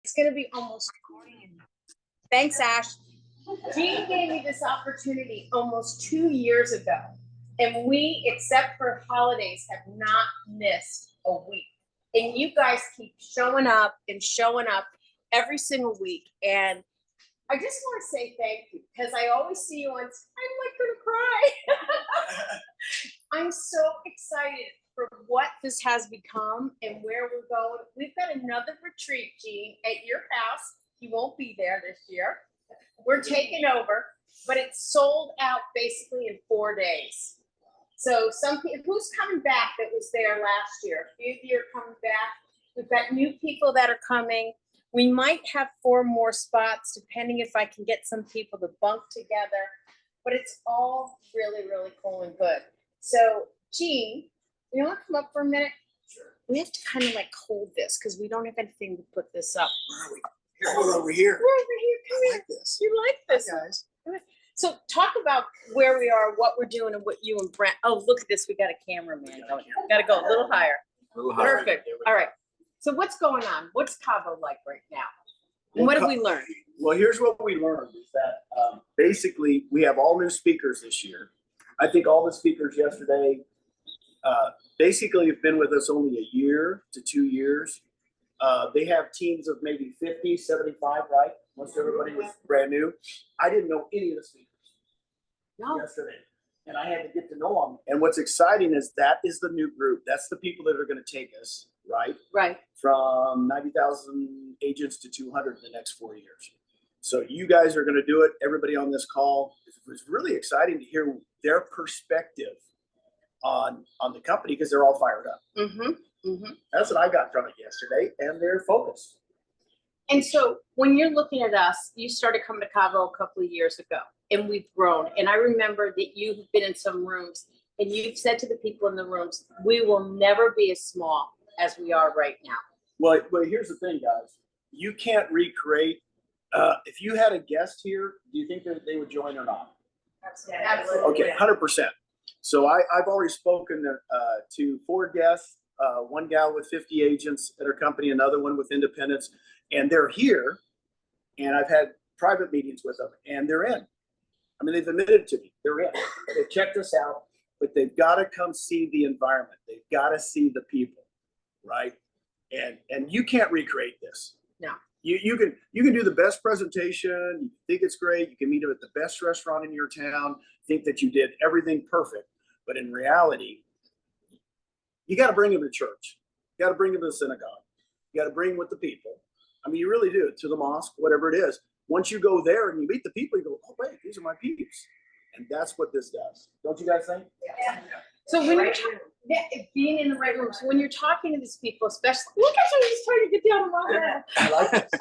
It's going to be almost 40. Thanks, Ash. Jean gave me this opportunity almost 2 years ago, and we, except for holidays, have not missed a week. And you guys keep showing up every single week. And I just want to say thank you, because I always see you on, I'm like going to cry. I'm so excited for what this has become and where we're going. We've got another retreat, Jean, at your house. You won't be there this year. We're taking over, but it's sold out basically in 4 days. So some people, who's coming back that was there last year? A few of you are coming back. We've got new people that are coming. We might have 4 more spots, depending if I can get some people to bunk together. But it's all really, really cool and good. So, Jean, you want to come up for a minute? Sure. We have to kind of like hold this because we don't have anything to put this up. Where are we? We're over here. We're over here. Come I here. like this. You like this? Hi, guys. So talk about where we are, what we're doing, and what you and Brent. Oh, look at this. We got a cameraman going. Got to go a little higher. A little higher. Perfect. All right. So what's going on? What's Cabo like right now? And what have we learned? Well, here's what we learned is that basically we have all new speakers this year. I think all the speakers yesterday basically have been with us only a year to 2 years. They have teams of maybe 50, 75, right? Most everybody was brand new. I didn't know any of the speakers yesterday, and I had to get to know them. And what's exciting is that is the new group. That's the people that are going to take us, right? Right. From 90,000 agents to 200 in the next 4 years. So you guys are going to do it. Everybody on this call, it was really exciting to hear their perspective on the company because they're all fired up. Mm-hmm. Mm-hmm. That's what I got from it yesterday, and they're focused. And so when you're looking at us, you started coming to Cabo a couple of years ago, and we've grown. And I remember that you've been in some rooms, and you've said to the people in the rooms, we will never be as small as we are right now. Well, here's the thing, guys. You can't recreate. If you had a guest here, do you think that they would join or not? Absolutely. Okay, 100%. So I've already spoken to 4 guests, one gal with 50 agents at her company, another one with independents, and they're here. And I've had private meetings with them, and they're in. I mean, they've admitted to me they're in. They've checked us out, but they've got to come see the environment. They've got to see the people, right? And you can't recreate this. No. You can do the best presentation. You think it's great. You can meet them at the best restaurant in your town. Think that you did everything perfect, but in reality, you got to bring them to church. You got to bring them to the synagogue. You got to bring them with the people. I mean, you really do, to the mosque, whatever it is. Once you go there and you meet the people, you go, oh wait, these are my peeps, and that's what this does. Don't you guys think? Yeah. So when you're being in the right room, so when you're talking to these people, especially, look at you, just trying to get down on my head. I like this.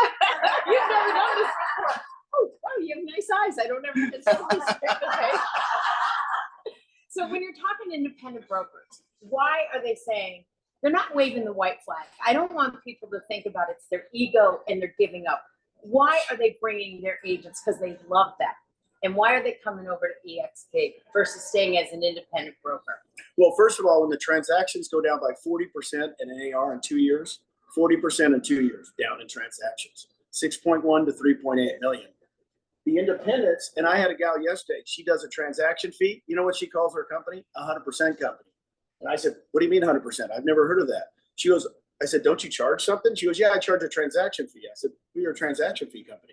You've never done this before. Oh, you have nice eyes. I don't ever get this. Okay. So when you're talking to independent brokers, why are they saying they're not waving the white flag? I don't want people to think about it's their ego and they're giving up. Why are they bringing their agents? Because they love that. And why are they coming over to EXP versus staying as an independent broker? Well, first of all, when the transactions go down by 40% in an AR in 2 years, 40% in 2 years down in transactions, 6.1 to 3.8 million. The independents, and I had a gal yesterday, she does a transaction fee. You know what she calls her company? 100% company. And I said, what do you mean 100%? I've never heard of that. She goes, I said, don't you charge something? She goes, yeah, I charge a transaction fee. I said, we are a transaction fee company.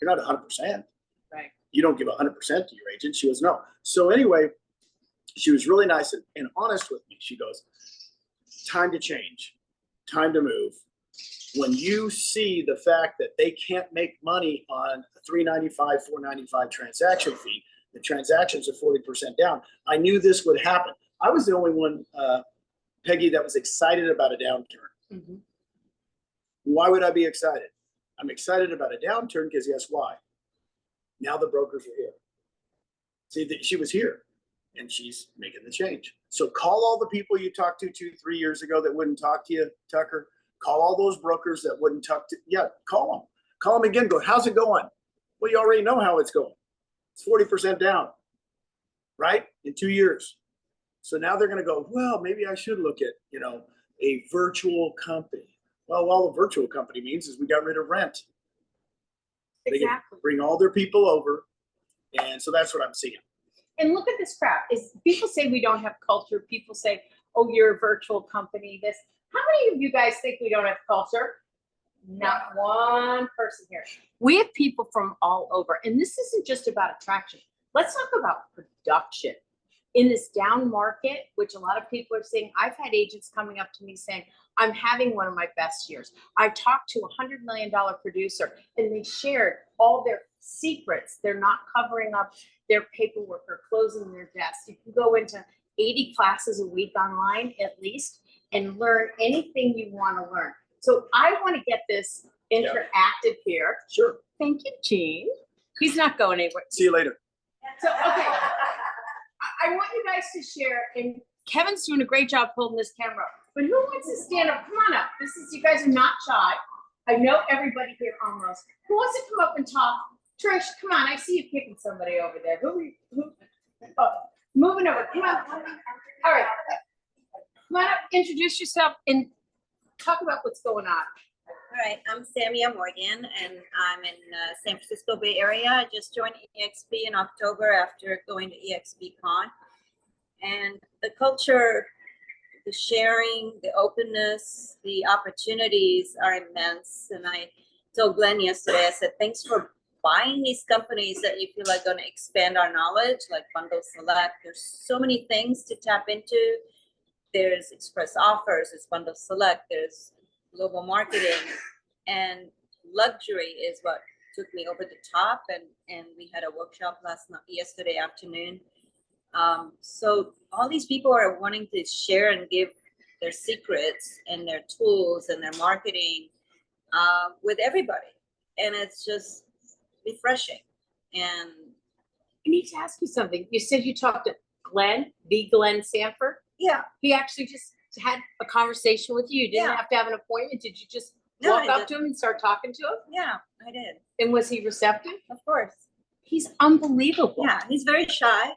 You're not 100%. Right. You don't give 100% to your agent. She goes, no. So anyway, she was really nice and honest with me. She goes, time to change, time to move. When you see the fact that they can't make money on a $395, $495 transaction fee, the transactions are 40% down. I knew this would happen. I was the only one, Peggy, that was excited about a downturn. Mm-hmm. Why would I be excited? I'm excited about a downturn because guess why? Now the brokers are here. See, she was here and she's making the change. So call all the people you talked to 2, 3 years ago that wouldn't talk to you, Tucker. Call all those brokers that wouldn't talk to you. Yeah, call them. Call them again. Go, how's it going? Well, you already know how it's going. It's 40% down, right? In 2 years. So now they're going to go, well, maybe I should look at, a virtual company. Well, all a virtual company means is we got rid of rent. They can Exactly. bring all their people over. And so that's what I'm seeing. And look at this crowd. Is people say we don't have culture. People say, oh, you're a virtual company. This. How many of you guys think we don't have culture? Not one person here. We have people from all over. And this isn't just about attraction. Let's talk about production. In this down market, which a lot of people are saying, I've had agents coming up to me saying, I'm having one of my best years. I talked to a $100 million producer and they shared all their secrets. They're not covering up their paperwork or closing their desks. You can go into 80 classes a week online at least and learn anything you want to learn. So I want to get this interactive here. Sure. Thank you, Gene. He's not going anywhere. See you later. So, okay. I want you guys to share, and Kevin's doing a great job holding this camera, but who wants to stand up? Come on up. You guys are not shy. I know everybody here almost. Who wants to come up and talk? Trish, come on. I see you kicking somebody over there. Moving over. Come on. All right. Come on up, introduce yourself, and talk about what's going on. All right, I'm Samia Morgan, and I'm in San Francisco Bay Area. I just joined EXP in October after going to EXP Con. And the culture, the sharing, the openness, the opportunities are immense. And I told Glenn yesterday, I said, thanks for buying these companies that you feel are going to expand our knowledge, like Bundle Select. There's so many things to tap into. There's express offers, there's Bundle Select, there's global marketing, and luxury is what took me over the top. And we had a workshop yesterday afternoon. So all these people are wanting to share and give their secrets and their tools and their marketing with everybody. And it's just refreshing. And I need to ask you something. You said you talked to Glenn Sanford. yeah, He actually just had a conversation with you. You didn't have to have an appointment. Did you just walk up to him and start talking to him? yeah, I did. And was he receptive? Of course. He's unbelievable. Yeah, he's very shy.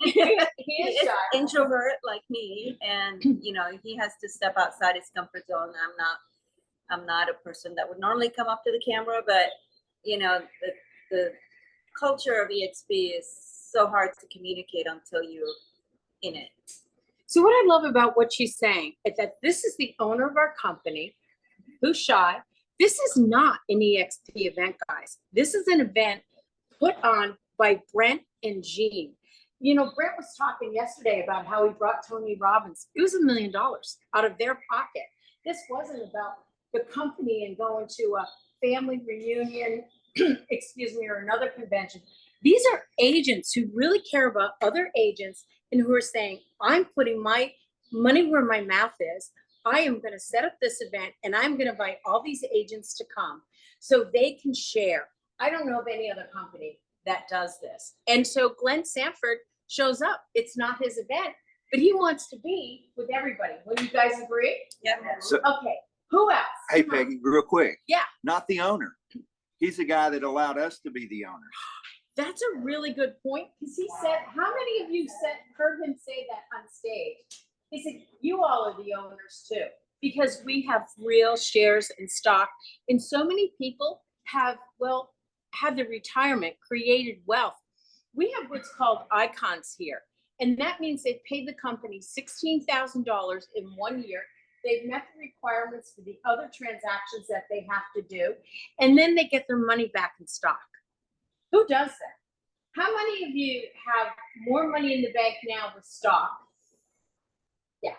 he is shy. Introvert like me, and you know, he has to step outside his comfort zone. I'm not a person that would normally come up to the camera, but you know, the culture of EXP is so hard to communicate until you're in it. So what I love about what she's saying is that this is the owner of our company who's shy. This is not an EXP event, guys. This is an event put on by Brent and Jean. You know, Brent was talking yesterday about how he brought Tony Robbins. It was $1 million out of their pocket. This wasn't about the company and going to a family reunion, excuse me, or another convention. These are agents who really care about other agents and who are saying, I'm putting my money where my mouth is. I am going to set up this event and I'm going to invite all these agents to come so they can share. I don't know of any other company that does this. And so Glenn Sanford shows up. It's not his event, but he wants to be with everybody. Would you guys agree? Yeah. So, Okay. Who else? hey, Come on. Peggy, real quick. Yeah. Not the owner. He's the guy that allowed us to be the owners. That's a really good point because he said, how many of you heard him say that on stage? He said, you all are the owners too, because we have real shares and stock. And so many people have, well, had their retirement, created wealth. We have what's called icons here. And that means they've paid the company $16,000 in 1 year. They've met the requirements for the other transactions that they have to do. And then they get their money back in stock. Who does that? How many of you have more money in the bank now with stock? Yeah.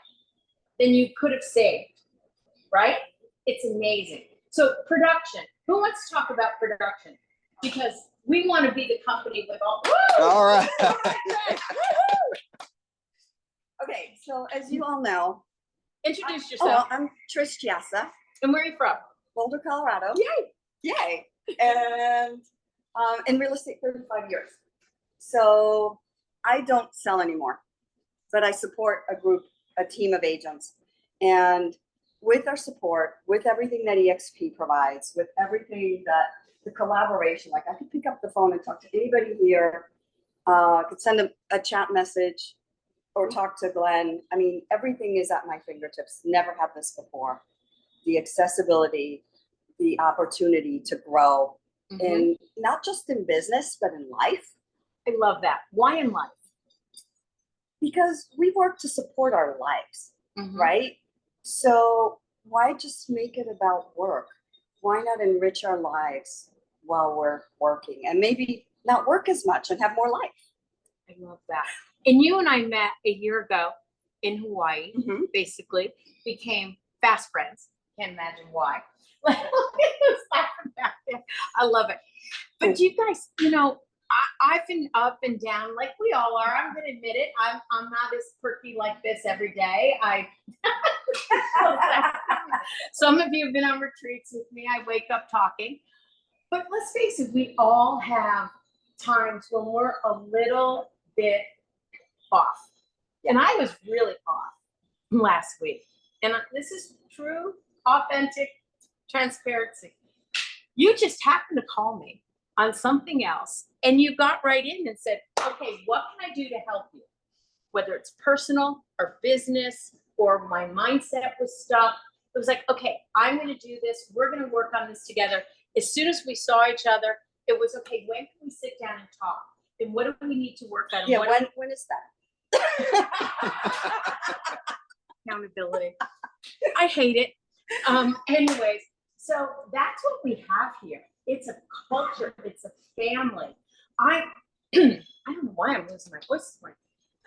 Than you could have saved, right? It's amazing. So production. Who wants to talk about production? Because we want to be the company with all. Woo! All right. Okay, so as you all know, Introduce yourself. I'm Trish Chiesa, And where are you from? Boulder, Colorado. Yay. Yay! And in real estate, 35 years. So I don't sell anymore, but I support a team of agents. And with our support, with everything that EXP provides, with everything that the collaboration, like I could pick up the phone and talk to anybody here, could send a chat message or talk to Glenn. I mean, everything is at my fingertips. Never had this before. the accessibility, the opportunity to grow in not just in business, but in life. I love that. Why in life? Because we work to support our lives, Mm-hmm. right? So why just make it about work? Why not enrich our lives while we're working and maybe not work as much and have more life? I love that. And you and I met a year ago in Hawaii, basically, became fast friends. Can't imagine why. I love it. But you guys, you know, I've been up and down like we all are. I'm gonna admit it. I'm not as perky like this every day. Some of you have been on retreats with me. I wake up talking. But let's face it, we all have times when we're a little bit off. And I was really off last week. And this is true, authentic transparency. You just happened to call me on something else and you got right in and said, okay, what can I do to help you? Whether it's personal or business or my mindset was stuck. It was like, okay, I'm going to do this. We're going to work on this together. As soon as we saw each other, it was okay. When can we sit down and talk? And what do we need to work on? Yeah, when is that? Accountability. I hate it. Anyways, so that's what we have here. It's a culture. It's a family. I don't know why I'm losing my voice this morning.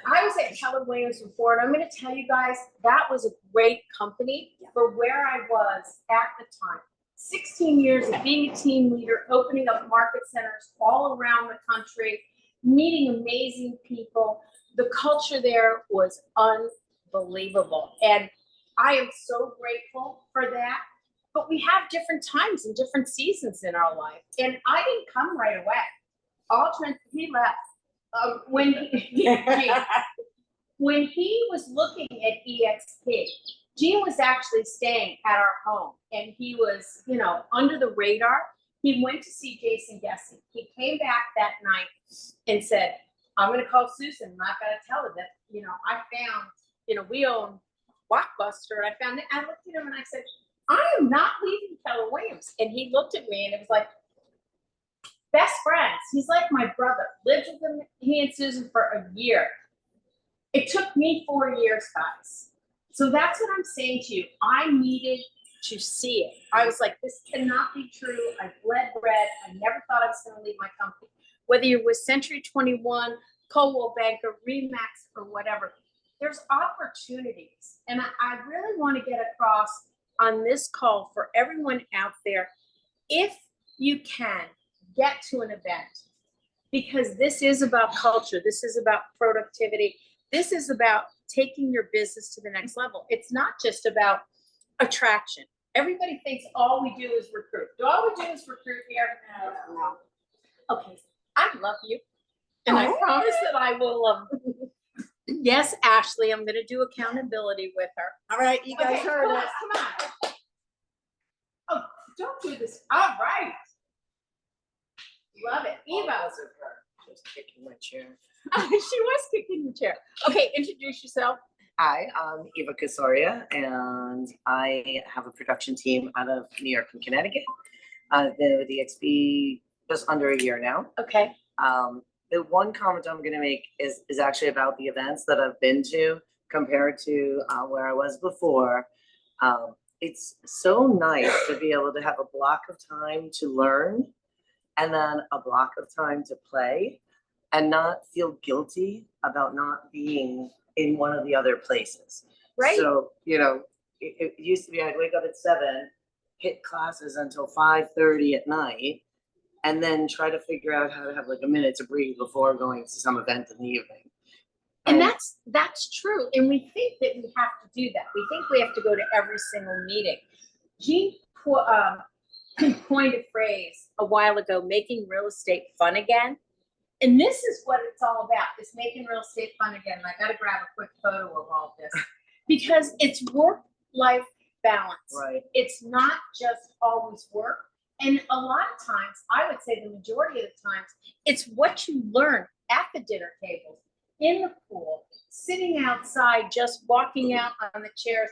I was at Keller Williams before, and I'm going to tell you guys that was a great company for where I was at the time. 16 years of being a team leader, opening up market centers all around the country, meeting amazing people. The culture there was unbelievable. And I am so grateful for that. But we have different times and different seasons in our life. And I didn't come right away. He left. When he was looking at EXP, Gene was actually staying at our home and he was, you know, under the radar. He went to see Jason Gessie. He came back that night and said, I'm going to call Susan. I'm not going to tell her that, you know, I found, you know, we own Blockbuster. I found it. I looked at him and I said, I am not leaving Keller Williams. And he looked at me and it was like, best friends. He's like my brother. Lived with him, he and Susan for a year. It took me 4 years, guys. So that's what I'm saying to you. I needed to see it. I was like, this cannot be true. I bled red. I never thought I was going to leave my company. Whether you're with Century 21, Coldwell Banker, Remax, or whatever, there's opportunities. And I really want to get across on this call for everyone out there, if you can, get to an event, because this is about culture. This is about productivity. This is about taking your business to the next level. It's not just about attraction. Everybody thinks all we do is recruit. Do all we do is recruit here? No. Okay, I love you. And I promise that I will, yes, Ashley, I'm gonna do accountability with her. All right, you guys heard come it. on, come on. Oh, don't do this. All right. Love it. Eva. Just kicking my chair. She was kicking the chair. Okay, introduce yourself. Hi, I'm Eva Casoria, and I have a production team out of New York and Connecticut. I've been with EXP just under a year now. Okay. The one comment I'm going to make is actually about the events that I've been to compared to where I was before. It's so nice to be able to have a block of time to learn and then a block of time to play and not feel guilty about not being in one of the other places. Right. So, you know, it used to be I'd wake up at 7, hit classes until 5:30 at night, and then try to figure out how to have like a minute to breathe before going to some event in the evening. And that's true. And we think that we have to do that. We think we have to go to every single meeting. Gene coined a phrase a while ago, making real estate fun again. And this is what it's all about, is making real estate fun again. And I got to grab a quick photo of all this because it's work-life balance. Right. It's not just always work. And a lot of times, I would say the majority of the times, it's what you learn at the dinner tables, in the pool, sitting outside, just walking out on the chairs.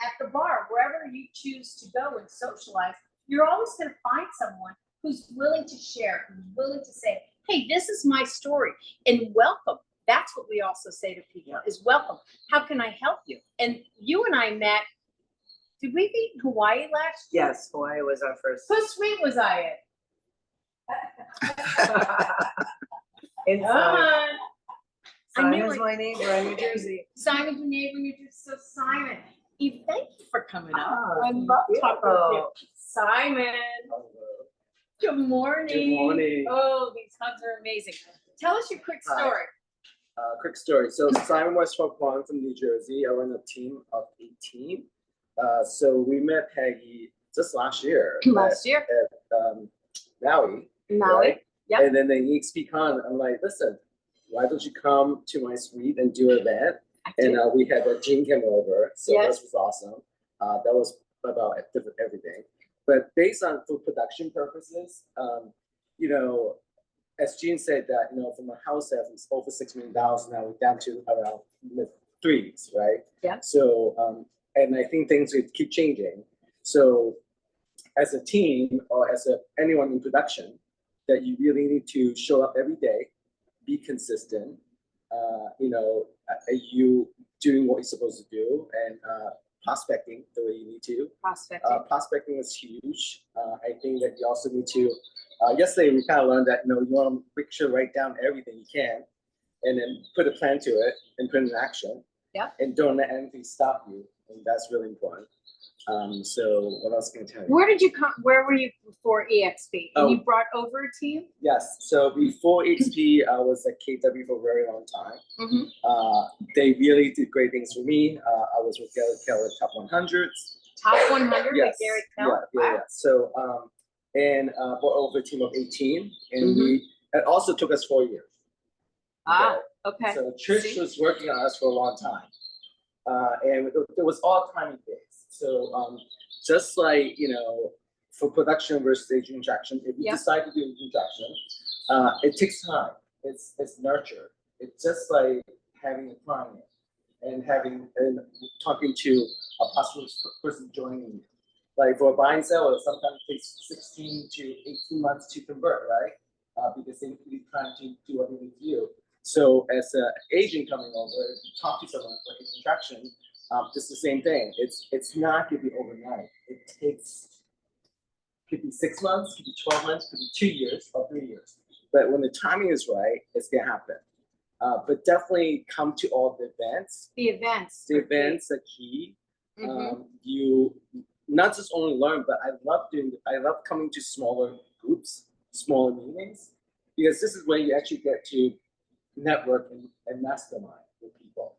at the bar, wherever you choose to go and socialize, you're always gonna find someone who's willing to share, who's willing to say, hey, this is my story, and welcome. That's what we also say to people is welcome. How can I help you? And you and I met, did we meet in Hawaii last year? Yes, Hawaii was our first. Whose suite was I in? Inside. I knew Simon's it. my neighbor in New Jersey. Simon's your neighbor, you're just so Simon. Eve, thank you for coming up. Oh, I thank love talking with you. you. Simon, good morning. Good morning. Oh, these hugs are amazing. Tell us your quick Hi. story. Quick story. So Simon was from New Jersey. I run a team of 18. So we met Peggy just last year. Last year. At Maui. Maui. Right? Yep. And then the EXPCon, I'm like, listen, why don't you come to my suite and do an event? And we had a Jean came over. So Yes. this was awesome. That was about everything. But based on for production purposes, you know, as Jean said that, you know, from a house that was over $6 million, now we're down to around mid threes, right? Yeah. So, and I think things will keep changing. So as a team or as anyone in production, that you really need to show up every day, be consistent, you know, you doing what you're supposed to do and prospecting the way you need to. Prospecting. Prospecting is huge. I think that you also need to, yesterday we kind of learned that, you know, you want to make sure write down everything you can and then put a plan to it and put it in action. Yeah. And don't let anything stop you. And that's really important. So what else can I tell you? Where did you come? Where were you before EXP? And Oh. you brought over a team? Yes. So before XP, I was at KW for a very long time. Mm-hmm. They really did great things for me. I was with Gary Keller top 100s. Top 100 with Yes. Gary Yeah, Keller? yeah, Wow. yeah. So, brought over a team of 18, and it also took us 4 years. Ah, okay. So Trish See? was working on us for a long time, and it was all timing based. So, just like, you know, for production versus agent interaction, if you Yep. decide to do agent interaction, it takes time. It's nurture. It's just like having a client and talking to a possible person joining you. Like for a buy and sell, it sometimes takes 16 to 18 months to convert, right? Because they need time to do what they need to do. So as an agent coming over, if you talk to someone for agent interaction, it's the same thing. It's not gonna be overnight. It takes, could be 6 months, could be 12 months, could be 2 years or 3 years. But when the timing is right, it's gonna happen. But definitely come to all the events. The events. The events are key. Mhm. You not just only learn, but I love coming to smaller groups, smaller meetings, because this is where you actually get to network and mastermind with people.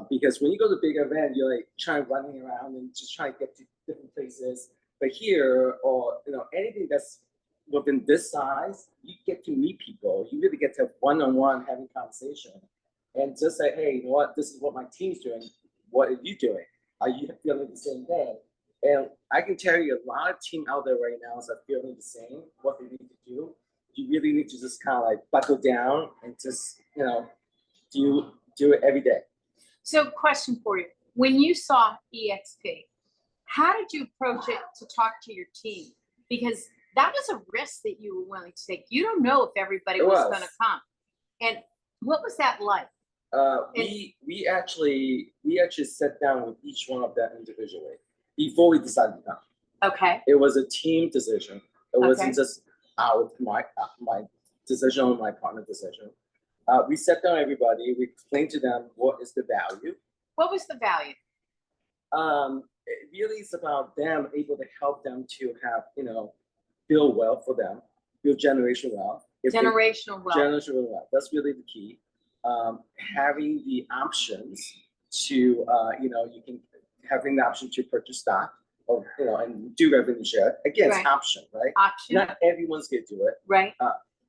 Because when you go to big event, you're like running around and just trying to get to different places. But here, or you know, anything that's within this size, you get to meet people. You really get to have one-on-one having conversation, and just say, hey, you know what? This is what my team's doing. What are you doing? Are you feeling the same thing? And I can tell you, a lot of team out there right now is feeling the same. What they need to do, you really need to just kind of like buckle down and just, you know, do it every day. So question for you. When you saw EXP, how did you approach it to talk to your team? Because that was a risk that you were willing to take. You don't know if everybody It was was. going to come. And what was that like? We actually sat down with each one of them individually before we decided to come. Okay. It was a team decision. It Okay. wasn't just my decision or my partner decision. We sat down everybody. We explained to them what is the value. What was the value? It really is about them able to help them to have, you know, build wealth for them, build generational wealth. Generational wealth. Generational wealth. That's really the key. Having the options to, you know, you can having the option to purchase stock or, you know, and do revenue share. Again, Right. it's option, right? Option. Not everyone's gonna do it. Right.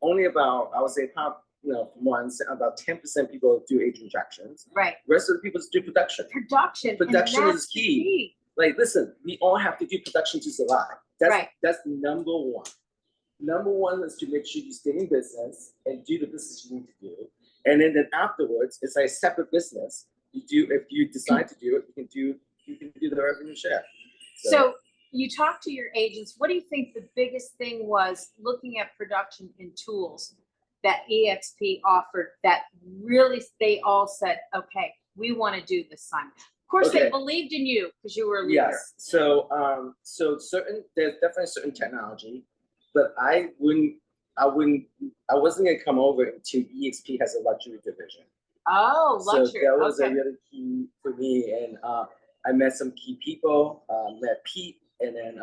Only about, I would say, about 10% people do agent transactions. Right. Rest of the people do production. Production. and Production that's is the key. Like, listen, we all have to do production to survive. Right. That's number one. Number one is to make sure you stay in business and do the business you need to do. And then afterwards, it's like a separate business. If you decide to do it, you can do you can do the revenue share. So you talked to your agents. What do you think the biggest thing was looking at production and tools that EXP offered that really they all said, okay, we want to do this, Simon? Of course, they Okay. believed in you because you were a leader. Yes. So there's definitely certain technology, but I wasn't gonna come over until EXP has a luxury division. Oh, luxury. So that was Okay. a really key for me, and I met some key people, met Pete, and then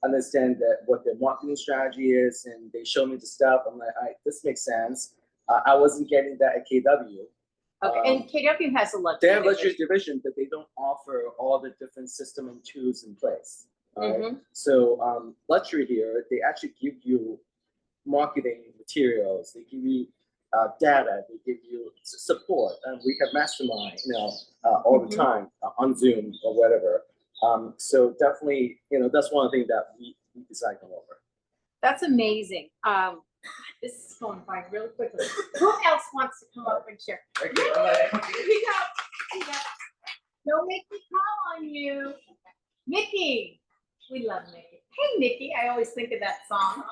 understand that what their marketing strategy is, and they showed me the stuff. I'm like, all right, this makes sense. I wasn't getting that at KW. Okay, and KW has a luxury. They have luxury division. division, but they don't offer all the different system and tools in place. All right? Mhm. So luxury here, they actually give you marketing materials. They give you data. They give you support. And we have mastermind, all the time on Zoom or whatever. So definitely, that's one of the things that we decide to come over. That's amazing. This is going by really quickly. Who else wants to come up and share? Okay, Here we go. No Mickey call on you. Mickey. We love Mickey. Hey, Mickey. I always think of that song.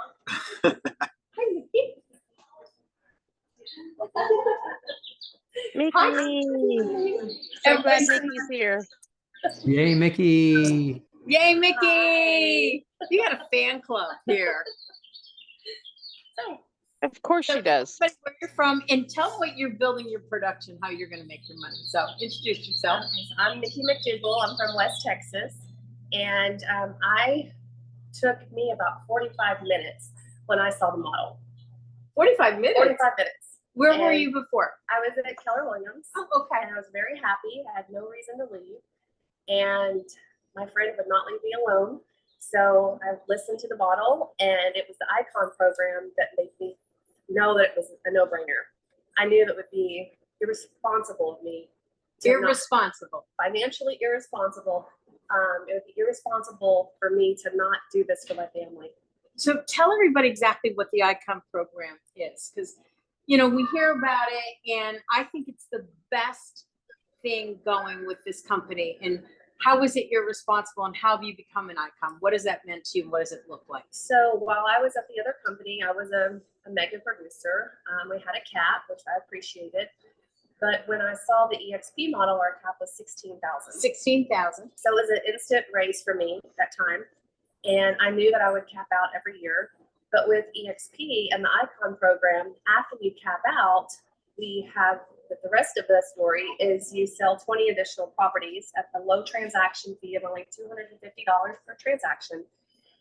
Hi, Mickey. Mickey. Hi. So glad Mickey's here. Yay, Mickey. Yay, Mickey. You got a fan club here. Of course she does. But where you're from, and tell them what you're building your production, how you're going to make your money. So introduce yourself. I'm Nikki McDougall. I'm from West Texas, and I took me about 45 minutes when I saw the model. 45 minutes? 45 minutes. Where were And you before? I was at Keller Williams. Oh, okay. And I was very happy. I had no reason to leave. And my friend would not leave me alone. So I listened to the model, and it was the Icon program that made me know that it was a no-brainer. I knew that would be irresponsible of me. Irresponsible. Financially irresponsible. It would be irresponsible for me to not do this for my family. So tell everybody exactly what the Icon program is, because we hear about it, and I think it's the best thing going with this company. And how is it irresponsible, and how have you become an icon? What has that meant to you, and what does it look like? So while I was at the other company, I was a mega producer. We had a cap, which I appreciated. But when I saw the EXP model, our cap was 16,000. 16,000. So it was an instant raise for me at that time. And I knew that I would cap out every year. But with EXP and the Icon program, after you cap out, we have the rest of the story is you sell 20 additional properties at the low transaction fee of only $250 per transaction.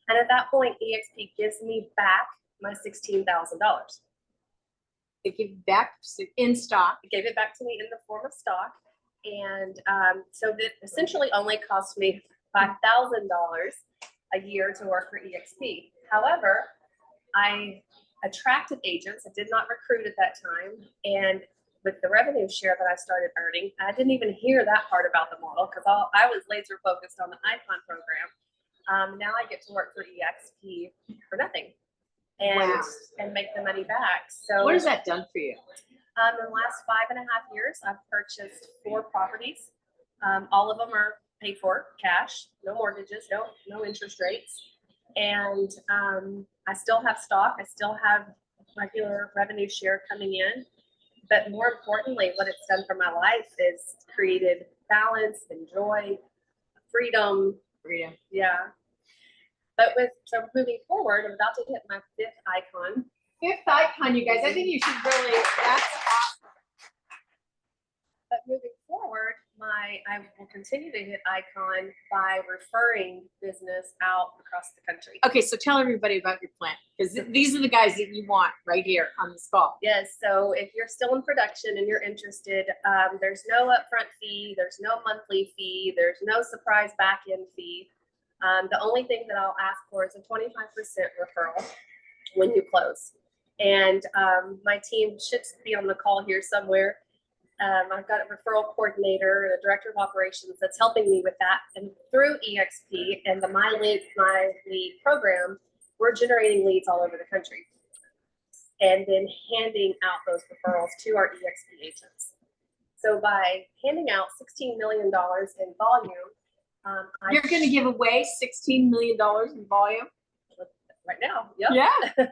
And at that point, EXP gives me back my $16,000. They give back in stock. It gave it back to me in the form of stock. And so that essentially only cost me $5,000 a year to work for EXP. However, I attracted agents. I did not recruit at that time. And with the revenue share that I started earning, I didn't even hear that part about the model because I was laser focused on the Icon program. Now I get to work for EXP for nothing and make the money back. So What has that done for you? in the last 5.5 years, I've purchased 4 properties. All of them are paid for cash, no mortgages, no interest rates. And I still have stock. I still have regular revenue share coming in. But more importantly, what it's done for my life is created balance and joy, freedom. Freedom. Yeah. But so moving forward, I'm about to hit my 5th icon. 5th icon, you guys. I think you should really, that's awesome. But moving forward, I will continue to hit icon by referring business out across the country. Okay, so tell everybody about your plan, because these are the guys that you want right here on this call. Yes, so if you're still in production and you're interested, there's no upfront fee, there's no monthly fee, there's no surprise back-end fee. The only thing that I'll ask for is a 25% referral when you close. And my team should be on the call here somewhere. I've got a referral coordinator, a director of operations that's helping me with that. And through EXP and the My Lead program, we're generating leads all over the country and then handing out those referrals to our EXP agents. So by handing out $16 million in volume You're gonna give away $16 million in volume? right now, yep. Yeah.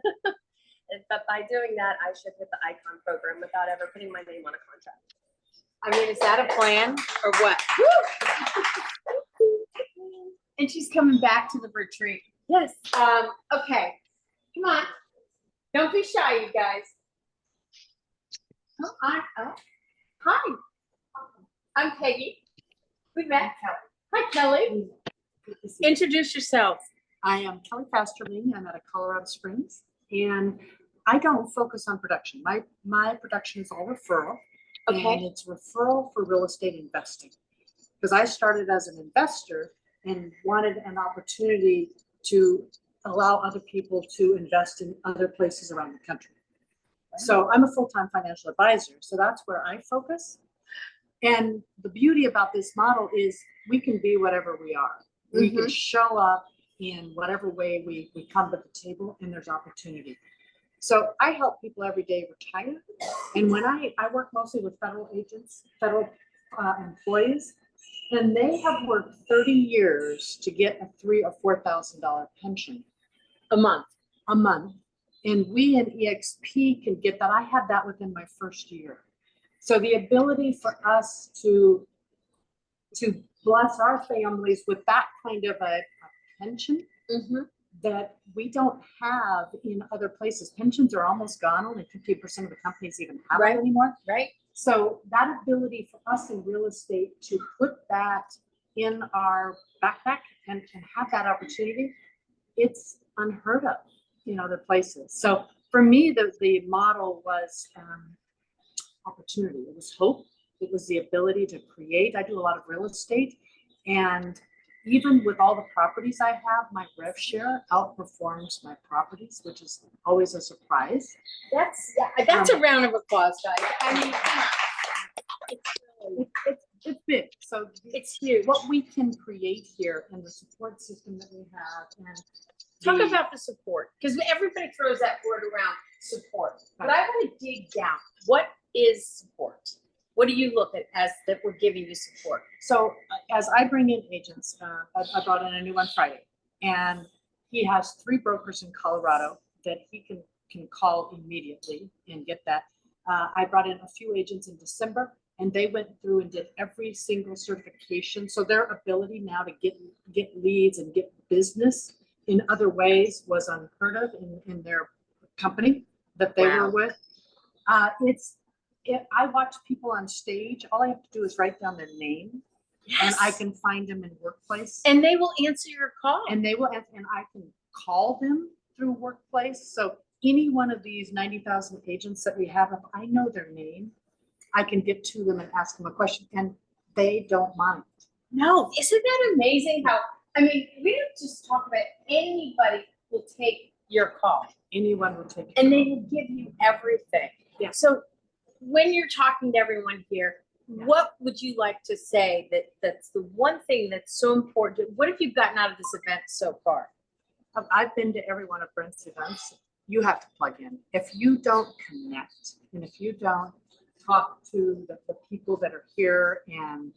But by doing that, I should hit the icon program without ever putting my name on a contract. I mean, is that a plan or what? And she's coming back to the retreat. Yes. Okay, come on. Don't be shy, you guys. Oh, hi. I'm Peggy. We met. Hi, Kelly. Introduce yourself. I am Kelly Fasterling. I'm out of Colorado Springs, and I don't focus on production. My production is all referral. Okay. And it's referral for real estate investing. Because I started as an investor and wanted an opportunity to allow other people to invest in other places around the country. So I'm a full-time financial advisor. So that's where I focus. And the beauty about this model is we can be whatever we are. We can show up in whatever way we come to the table, and there's opportunity. So I help people every day retire. And when I work mostly with federal agents, federal employees, and they have worked 30 years to get a $3,000 or $4,000 pension A month. And we in EXP can get that. I had that within my first year. So the ability for us to bless our families with that kind of a pension that we don't have in other places. Pensions are almost gone. Only 50% of the companies even have it anymore. Right. So that ability for us in real estate to put that in our backpack and have that opportunity, it's unheard of in other places. So for me, the model was opportunity. It was hope. It was the ability to create. I do a lot of real estate, and even with all the properties I have, my rev share outperforms my properties, which is always a surprise. That's a round of applause, guys. I mean, It's big. So it's huge. what we can create here and the support system that we have, and Talk about the support, because everybody throws that word around, support. But I want to dig down. What is support? What do you look at as that we're giving you support? So as I bring in agents, I brought in a new one Friday, and he has 3 brokers in Colorado that he can call immediately and get that. I brought in a few agents in December, and they went through and did every single certification. So their ability now to get leads and get business in other ways was unheard of in their company that they were with. I watch people on stage. All I have to do is write down their name, and I can find them in Workplace. And they will answer your call. And they will, and I can call them through Workplace. So any one of these 90,000 agents that we have, if I know their name, I can get to them and ask them a question, and they don't mind. No, isn't that amazing how, I mean, we don't just talk about anybody will take your call. Anyone will take it. And they will give you everything. Yeah. So when you're talking to everyone here, what would you like to say that's the one thing that's so important? What have you gotten out of this event so far? I've been to every one of Brent's events. You have to plug in. If you don't connect, and if you don't talk to the people that are here and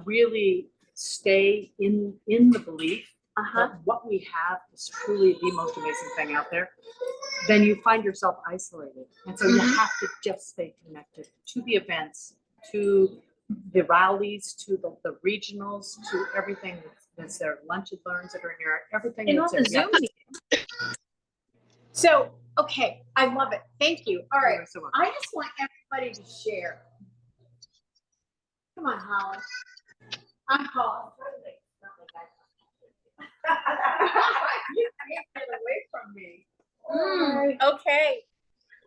really stay in the belief that what we have is truly the most amazing thing out there, then you find yourself isolated. And so you have to just stay connected to the events, to the rallies, to the regionals, to everything that's there, lunch and learns that are here, everything. And all the Zoom meetings. So, okay, I love it. Thank you. All right. I just want everybody to share. Come on, Holly. I'm Holly. You can't get away from me. Okay.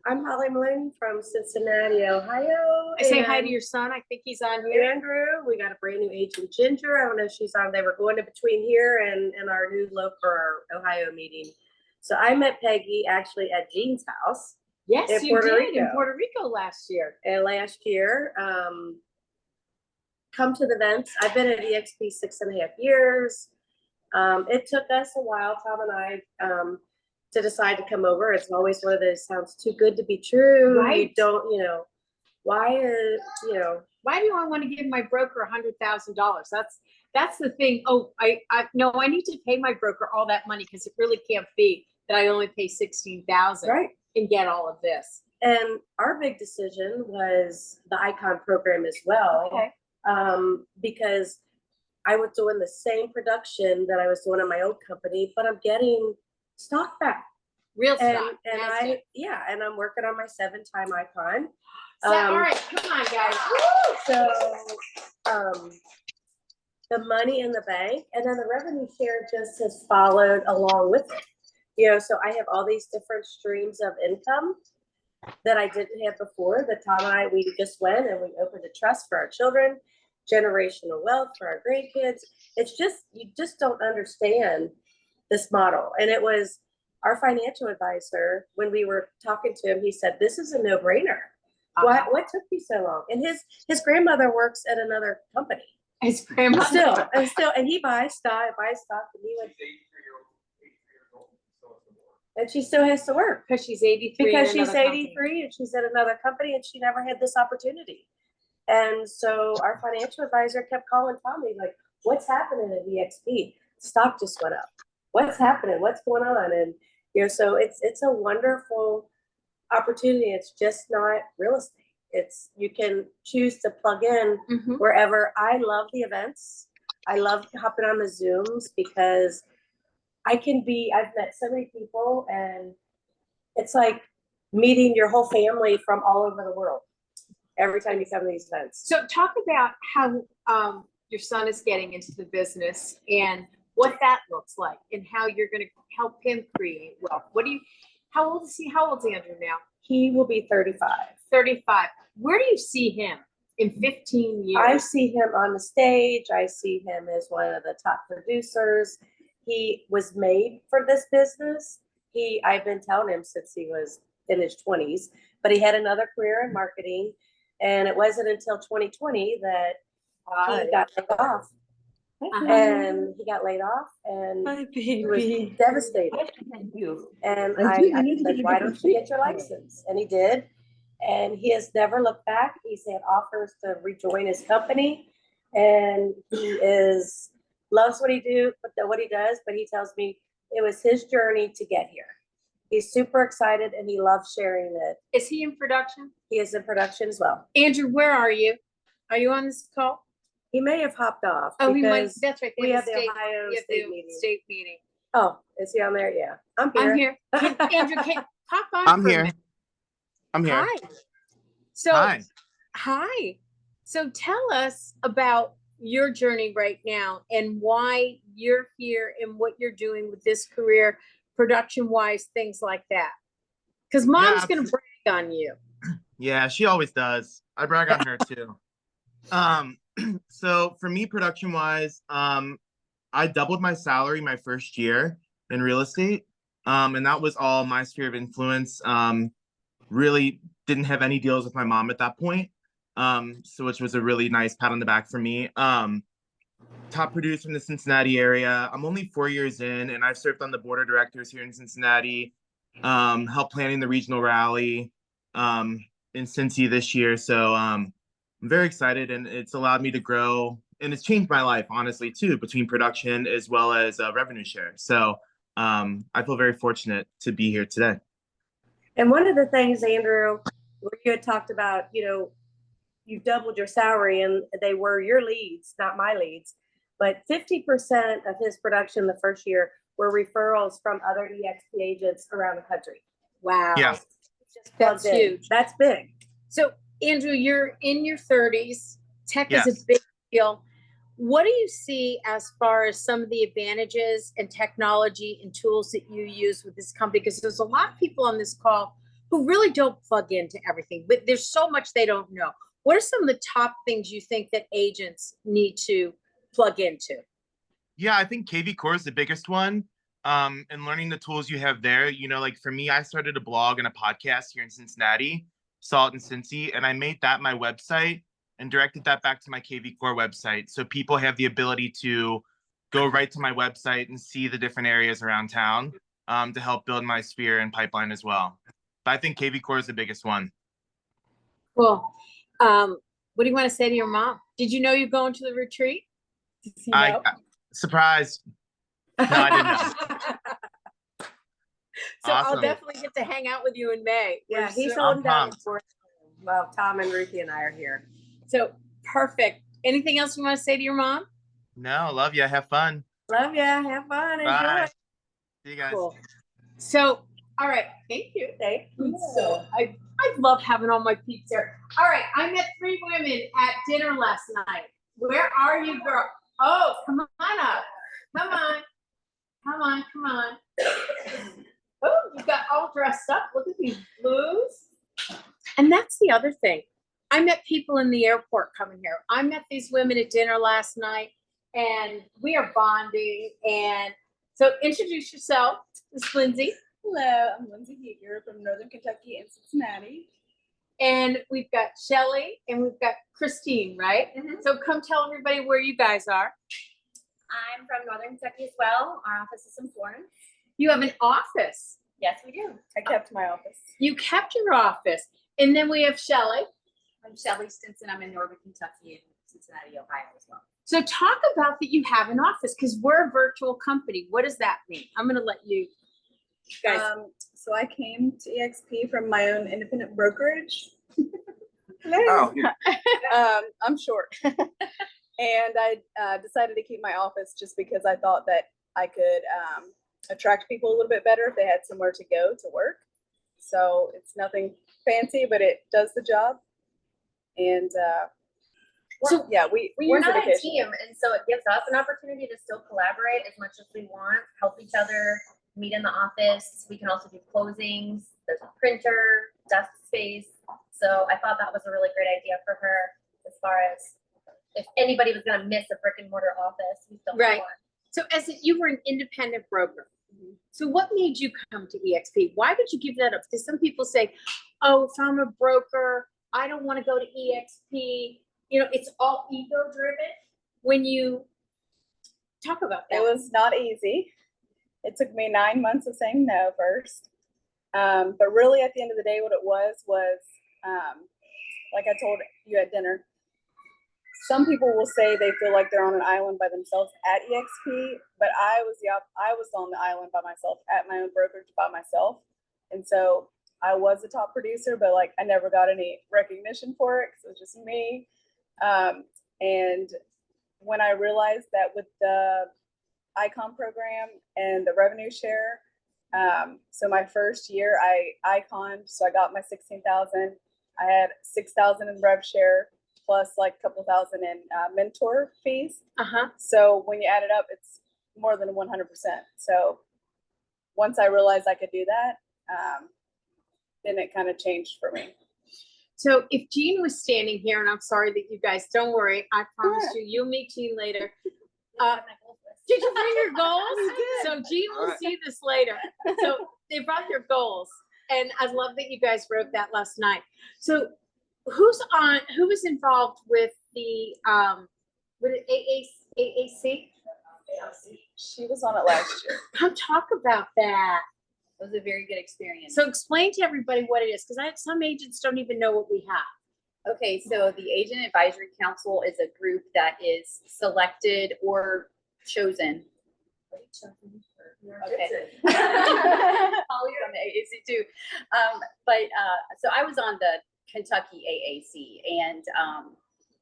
I'm Holly Malone from Cincinnati, Ohio. I say hi and to your son. I think he's on here. Andrew. We got a brand new agent, Ginger. I don't know if she's on. They were going in between here and our new local for our Ohio meeting. So I met Peggy actually at Jean's house. Yes, in you Puerto did Rico. in Puerto Rico last year. And last year, come to the events. I've been at EXP 6.5 years. It took us a while, Tom and I, to decide to come over. It's always one of those sounds too good to be true. Right. You don't, why do I want to give my broker $100,000? That's the thing. Oh, no, I need to pay my broker all that money because it really can't be that I only pay 16,000 Right. and get all of this. And our big decision was the Icon program as well. Okay. Because I was doing the same production that I was doing in my old company, but I'm getting stock back. Real And, stock. and That's it. and I'm working on my 7-time Icon. So, all right, come on, guys. So, the money in the bank, and then the revenue share just has followed along with it. You know, so I have all these different streams of income that I didn't have before. The Tom and I, we just went and we opened a trust for our children, generational wealth for our grandkids. It's just, you just don't understand this model. And it was our financial advisor, when we were talking to him, he said, this is a no-brainer. What took you so long? And his grandmother works at another company. His grandmother. And he buys stock, and he went. And she still has to work. Because she's 83. Because in she's another company. 83 and she's at another company and she never had this opportunity. And so our financial advisor kept calling Tommy, like, what's happening at EXP? Stock just went up. What's happening? What's going on? And, you know, so it's a wonderful opportunity. It's just not real estate. It's, you can choose to plug in wherever. I love the events. I love hopping on the Zooms because I've met so many people, and it's like meeting your whole family from all over the world every time you come to these events. So talk about how your son is getting into the business and what that looks like and how you're going to help him create wealth. How old is he? How old is Andrew now? He will be 35. 35. Where do you see him in 15 years? I see him on the stage. I see him as one of the top producers. He was made for this business. I've been telling him since he was in his 20s, but he had another career in marketing. And it wasn't until 2020 that he got laid off. And he got laid off and he was devastated. And I said, why don't you get your license? And he did. And he has never looked back. He's had offers to rejoin his company. And he loves what he does, but he tells me it was his journey to get here. He's super excited and he loves sharing it. Is he in production? He is in production as well. Andrew, where are you? Are you on this call? He may have hopped off. Oh, he might. That's right. We have the Ohio state meeting. Oh, is he on there? Yeah. I'm here. Andrew, pop on. I'm here. I'm here. Hi. So, hi. So tell us about your journey right now and why you're here and what you're doing with this career, production wise, things like that. Because mom's going to brag on you. Yeah, she always does. I brag on her too. So for me, production wise, I doubled my salary my first year in real estate. And that was all my sphere of influence. Really didn't have any deals with my mom at that point. So which was a really nice pat on the back for me. Top producer in the Cincinnati area. I'm only 4 years in, and I've served on the board of directors here in Cincinnati, helped planning the regional rally in Cincy this year. So I'm very excited, and it's allowed me to grow, and it's changed my life, honestly, too, between production as well as revenue share. So I feel very fortunate to be here today. And one of the things, Andrew, where you had talked about, you've doubled your salary, and they were your leads, not my leads. But 50% of his production the first year were referrals from other EXP agents around the country. Wow. Yeah. That's huge. That's big. So, Andrew, you're in your 30s. Tech is a big deal. What do you see as far as some of the advantages and technology and tools that you use with this company? Because there's a lot of people on this call who really don't plug into everything, but there's so much they don't know. What are some of the top things you think that agents need to plug into? Yeah, I think KV Core is the biggest one. And learning the tools you have there, like for me, I started a blog and a podcast here in Cincinnati, saw it in Cincy, and I made that my website and directed that back to my KV Core website. So people have the ability to go right to my website and see the different areas around town to help build my sphere and pipeline as well. But I think KV Core is the biggest one. Cool. What do you want to say to your mom? Did you know you're going to the retreat? Does he I know? surprise. No, I didn't know. So I'll Awesome. definitely get to hang out with you in May. Yeah, We're he's so- holding I'm down the pumped. fort. Well, Tom and Ruthie and I are here. So perfect. Anything else you want to say to your mom? No, love you. Have fun. Love ya. Have fun. Bye. Enjoy. See you guys. Cool. So, all right. Thank you. Thank you. So I love having all my peeps here. All right. I met 3 women at dinner last night. Where are you, girl? Oh, come on up. Come on. Come on. Come on. Oh, you got all dressed up. Look at these blues. And that's the other thing. I met people in the airport coming here. I met these women at dinner last night, and we are bonding. And so introduce yourself. This is Lindsay. Hello, I'm Lindsay Heger from Northern Kentucky and Cincinnati. And we've got Shelly and we've got Christine, right? So come tell everybody where you guys are. I'm from Northern Kentucky as well. Our office is in Florence. You have an office. Yes, we do. I kept my office. You kept your office. And then we have Shelly. I'm Shelly Stinson. I'm in Northern Kentucky and Cincinnati, Ohio as well. So talk about that you have an office because we're a virtual company. What does that mean? I'm going to let you guys. So I came to EXP from my own independent brokerage. Oh, yeah. I'm short. And I decided to keep my office just because I thought that I could attract people a little bit better if they had somewhere to go to work. So it's nothing fancy, but it does the job. And So yeah, we We're use it not a occasionally. team, and so it gives us an opportunity to still collaborate as much as we want, help each other, meet in the office. We can also do closings. There's a printer, desk space. So I thought that was a really great idea for her as far as if anybody was gonna miss a brick and mortar office, we still have Right. one. So you were an independent broker. So what made you come to EXP? Why did you give that up? Because some people say, oh, if I'm a broker, I don't want to go to EXP. You know, it's all ego driven. When you talk about that. It was not easy. It took me 9 months of saying no first. But really at the end of the day, what it was, like I told you at dinner, some people will say they feel like they're on an island by themselves at EXP, but I was on the island by myself at my own brokerage by myself. And so I was a top producer, but like I never got any recognition for it because it was just me. And when I realized that with the Icon program and the revenue share, so my first year I iconed, so I got my 16,000. I had 6,000 in rev share plus like a couple thousand in mentor fees. So when you add it up, it's more than 100%. So once I realized I could do that, then it kind of changed for me. So if Jean was standing here, and I'm sorry that you guys, don't worry, I promise you, you'll meet Jean later. Did you bring your goals? So Jean will see this later. So they brought their goals. And I love that you guys wrote that last night. So who was involved with the AAC? She was on it last year. Come talk about that. It was a very good experience. So explain to everybody what it is, because some agents don't even know what we have. Okay, so the Agent Advisory Council is a group that is selected or chosen. Okay. Holly's on the AAC too. So I was on the Kentucky AAC, and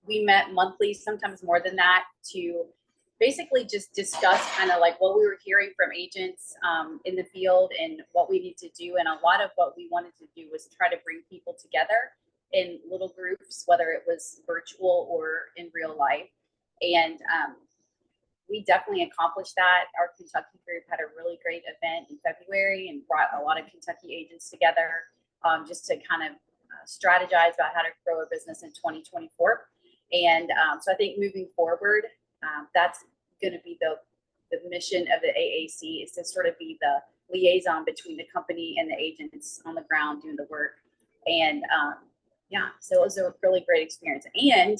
we met monthly, sometimes more than that, to basically just discuss kind of like what we were hearing from agents in the field and what we need to do. And a lot of what we wanted to do was try to bring people together in little groups, whether it was virtual or in real life. And we definitely accomplished that. Our Kentucky group had a really great event in February and brought a lot of Kentucky agents together just to kind of strategize about how to grow a business in 2024. And so I think moving forward, that's going to be the mission of the AAC, is to sort of be the liaison between the company and the agents on the ground doing the work. And yeah, so it was a really great experience. And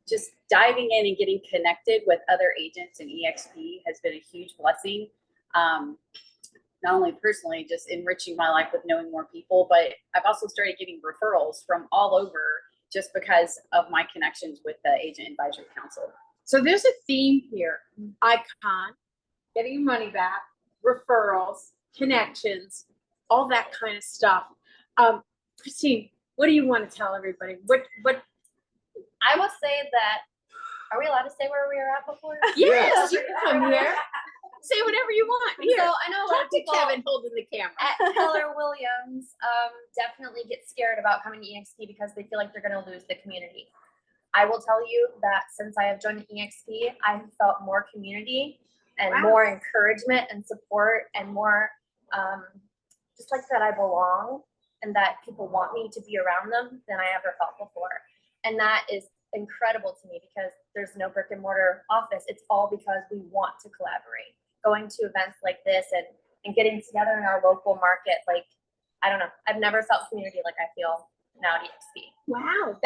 just diving in and getting connected with other agents in EXP has been a huge blessing. Not only personally, just enriching my life with knowing more people, but I've also started getting referrals from all over just because of my connections with the Agent Advisory Council. So there's a theme here: icon, getting your money back, referrals, connections, all that kind of stuff. Christine, what do you want to tell everybody? What? I will say that, are we allowed to say where we were at before? Yes, you can come here. Say whatever you want. Here, So I know a lot talk of to people Kevin holding the camera. at Keller Williams definitely get scared about coming to EXP because they feel like they're going to lose the community. I will tell you that since I have joined EXP, I have felt more community and Wow. more encouragement and support and more just like that I belong and that people want me to be around them than I ever felt before. And that is incredible to me because there's no brick and mortar office. It's all because we want to collaborate. Going to events like this and getting together in our local market, like, I don't know, I've never felt community like I feel now at EXP. Wow,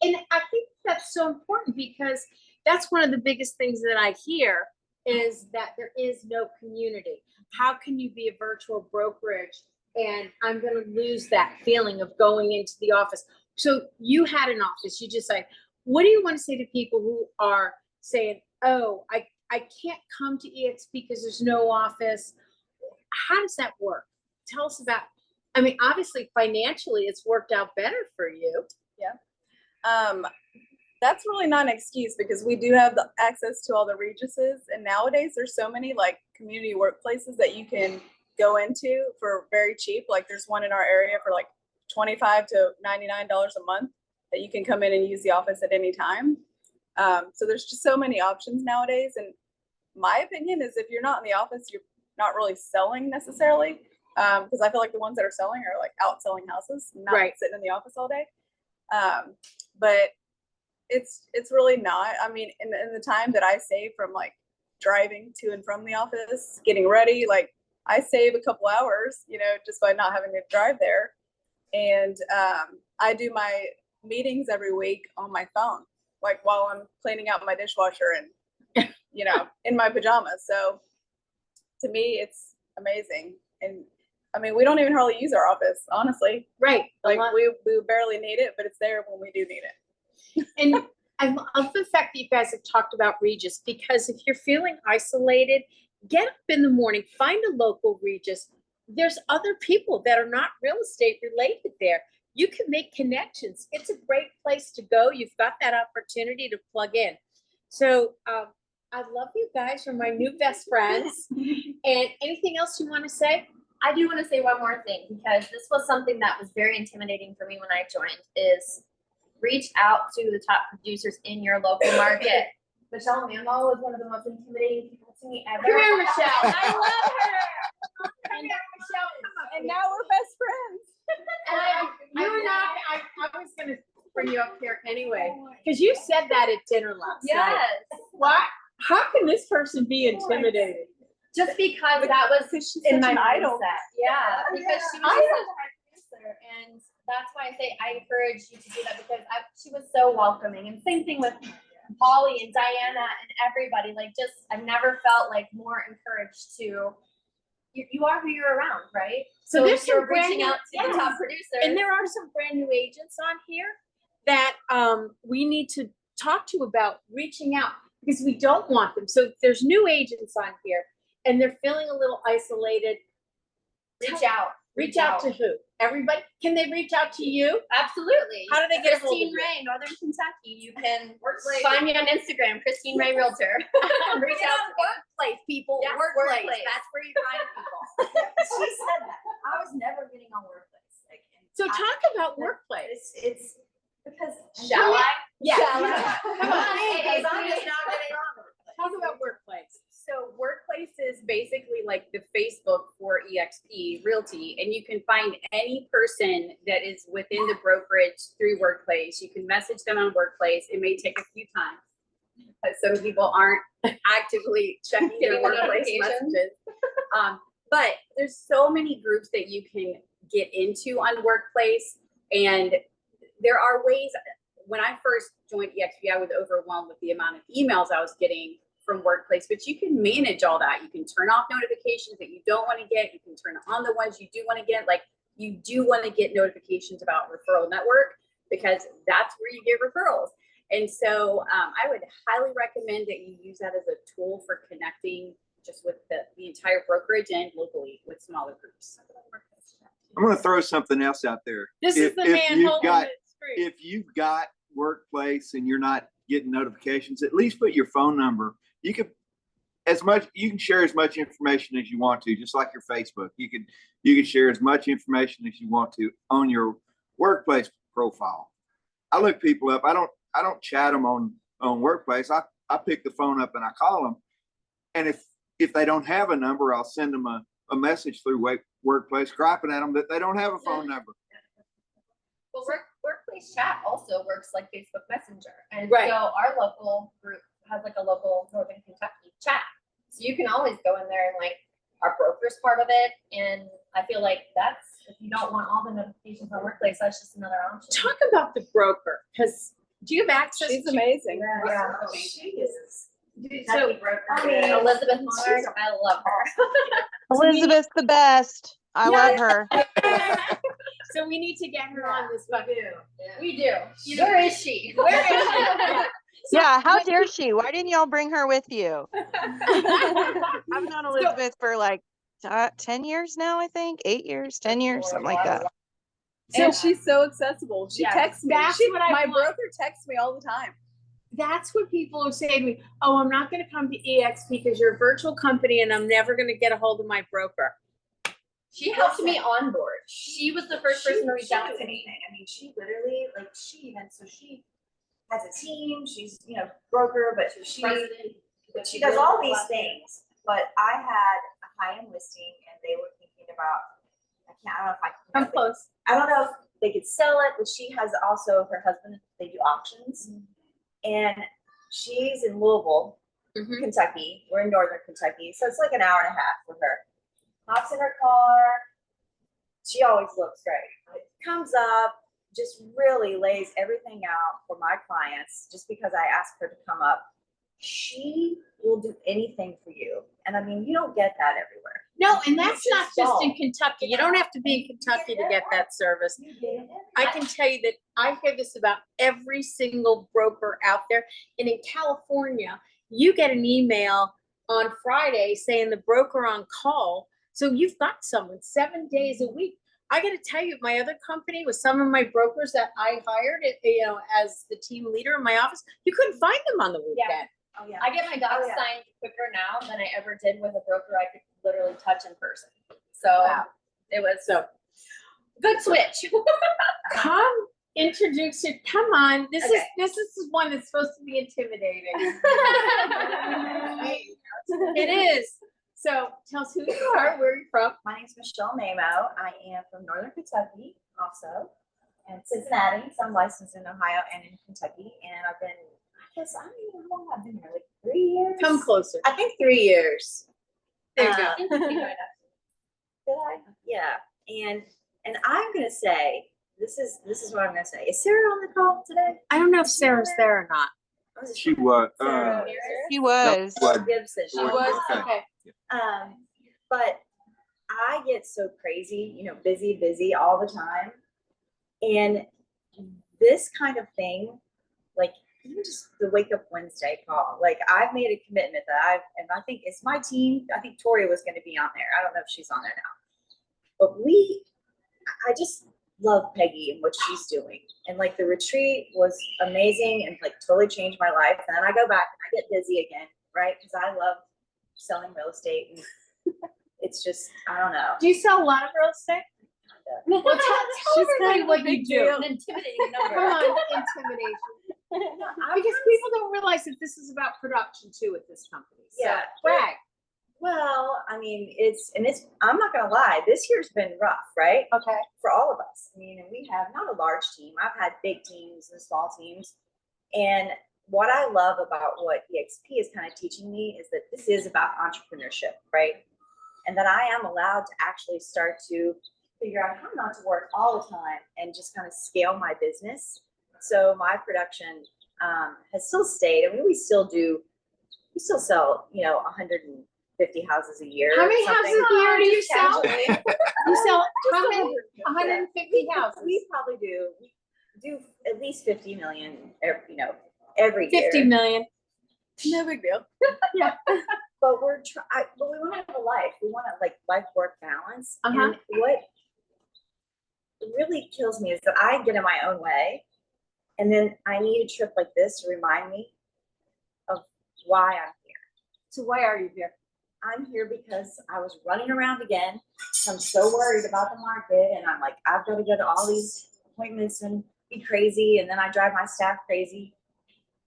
and I think that's so important because that's one of the biggest things that I hear is that there is no community. How can you be a virtual brokerage and I'm going to lose that feeling of going into the office? So you had an office, you just like, what do you want to say to people who are saying, oh, I can't come to EXP because there's no office? How does that work? Tell us about, I mean, obviously financially it's worked out better for you. That's really not an excuse because we do have the access to all the Regises, and nowadays there's so many like community workplaces that you can go into for very cheap. Like there's one in our area for like $25 to $99 a month that you can come in and use the office at any time. So there's just so many options nowadays. And my opinion is if you're not in the office, you're not really selling necessarily. Because I feel like the ones that are selling are like out selling houses, not Right. sitting in the office all day. But it's really not. I mean, in the time that I save from like driving to and from the office, getting ready, like I save a couple hours, just by not having to drive there. And I do my meetings every week on my phone, like while I'm cleaning out my dishwasher and, in my pajamas. So to me, it's amazing. And I mean, we don't even hardly use our office, honestly. Right. Like we barely need it, but it's there when we do need it. And I love the fact that you guys have talked about Regis because if you're feeling isolated, get up in the morning, find a local Regis. There's other people that are not real estate related there. You can make connections. It's a great place to go. You've got that opportunity to plug in. So I love you guys. You're my new best friends. And anything else you want to say? I do want to say one more thing because this was something that was very intimidating for me when I joined is reach out to the top producers in your local market. Michelle Mammo was one of the most intimidating people to me ever. Come here, Michelle. I love her. And Michelle, And now we're best friends. And I was going to bring you up here anyway because you said that at dinner last night. Yes. What? How can this person be intimidating? Just because that was in my idol. mindset. Yeah, because she was such a high producer, and that's why I say I encourage you to do that because she was so welcoming. And same thing with Holly and Diana and everybody. Like, just I've never felt like more encouraged to. You are who you're around, right? So there's if you're some brand reaching new- out to the top producers, And there are some brand new agents on here that we need to talk to about reaching out because we don't want them. So if there's new agents on here and they're feeling a little isolated, reach out. reach out to who? Everybody? Can they reach out to you? Absolutely. How do they get a hold of Christine you? Ray, Northern Kentucky? You can find me on Instagram, Christine Ray Realtor. Reach out to Workplace, people, Yeah, workplace, workplace. that's where you find people. She said that, I was never getting on workplace. Like, and So I- talk about workplace. It's because. Shall I? Yeah. Shall I? Come on. Because I'm just not getting on workplace. Talk about workplace. So Workplace is basically like the Facebook for EXP Realty, and you can find any person that is within the brokerage through Workplace. You can message them on Workplace. It may take a few times, but some people aren't actively checking their Getting the Workplace notifications. messages. But there's so many groups that you can get into on Workplace, and there are ways. When I first joined EXP, I was overwhelmed with the amount of emails I was getting from Workplace, but you can manage all that. You can turn off notifications that you don't want to get. You can turn on the ones you do want to get. Like, you do want to get notifications about Referral Network because that's where you get referrals. And so I would highly recommend that you use that as a tool for connecting just with the entire brokerage and locally with smaller groups. I'm going to throw something else out there. This is the man you've holding got, it straight. if you've got workplace and you're not getting notifications, at least put your phone number. You can share as much information as you want to, just like your Facebook. You can share as much information as you want to on your workplace profile. I look people up. I don't chat them on workplace. I pick the phone up and I call them. And if they don't have a number, I'll send them a message through workplace, griping at them that they don't have a phone number. Well, workplace chat also works like Facebook Messenger. And Right. so our local group has like a local Northern Kentucky chat. So you can always go in there and like our broker's part of it. And I feel like that's, if you don't want all the notifications on workplace, that's just another option. Talk about the broker, because do you have access? She's to- amazing. Yeah. She is. So, Elizabeth Hard, I love her. Elizabeth's the best. I love her. So we need to get her on this. We do. Where is she? Where is she? Yeah, how dare she? Why didn't y'all bring her with you? I've known Elizabeth for like 10 years now, I think. 8 years, 10 years, something like that. And she's so accessible. She texts me. That's what I my want. broker texts me all the time. That's what people are saying to me. Oh, I'm not going to come to EXP because you're a virtual company and I'm never going to get a hold of my broker. She helped me onboard. She was the first person to reach out to me. I mean, she literally, like, she has a team, she's, broker, but she does all these things. But I had a high-end listing and they were thinking about, I don't know if I can. I'm close. I don't know if they could sell it, but she has also, her husband, they do auctions. And she's in Louisville, Kentucky. We're in Northern Kentucky. So it's like an hour and a half for her. Hops in her car. She always looks great. Comes up, just really lays everything out for my clients just because I asked her to come up. She will do anything for you. And I mean, you don't get that everywhere. No, and that's You not just in don't. Kentucky. You don't have to be in Kentucky to get that service. I can tell you that I hear this about every single broker out there. And in California, you get an email on Friday saying the broker on call. So you've got someone 7 days a week. I got to tell you, my other company with some of my brokers that I hired, as the team leader in my office, you couldn't find them on the weekend. Oh, yeah. I get my docs signed quicker now than I ever did with a broker I could literally touch in person. So it was good switch. Come introduce it. Come on. This is one that's supposed to be intimidating. It is. So tell us who you are, where you're from. My name's Michelle Namo. I am from Northern Kentucky also, and Cincinnati. So I'm licensed in Ohio and in Kentucky. And I've been, I don't even know how long I've been here, like 3 years. Come closer. I think 3 years. There you go. Did I? Yeah. And I'm gonna say, this is what I'm gonna say. Is Sarah on the call today? I don't know if Sarah's there or not. She was. He was. Gibson. She was. Okay. But I get so crazy, busy all the time. And this kind of thing, like even just the Wake Up Wednesday call, like I've made a commitment that and I think it's my team. I think Tori was going to be on there. I don't know if she's on there now. But I just love Peggy and what she's doing. And like the retreat was amazing and like totally changed my life. And then I go back and I get busy again, right? Because I love selling real estate. And it's just, I don't know. Do you sell a lot of real estate? Well, tell everybody what you do. An intimidating number. Come on, intimidation. Because people don't realize that this is about production too at this company. So, Yeah. brag. Well, I mean, I'm not gonna lie, this year's been rough, right? Okay. For all of us. I mean, and we have not a large team. I've had big teams and small teams. And what I love about what EXP is kind of teaching me is that this is about entrepreneurship, right? And that I am allowed to actually start to figure out how not to work all the time and just kind of scale my business. So my production has still stayed. I mean, we still sell, 150 houses a year. How many houses a year do you sell? Casually. You sell how many? 150 houses. We probably do at least 50 million, every year. 50 million. No big deal. Yeah. But but we want to have a life. We want to like life-work balance. Uh-huh. And what really kills me is that I get in my own way, and then I need a trip like this to remind me of why I'm here. So why are you here? I'm here because I was running around again. I'm so worried about the market, and I'm like, I've got to go to all these appointments and be crazy, and then I drive my staff crazy.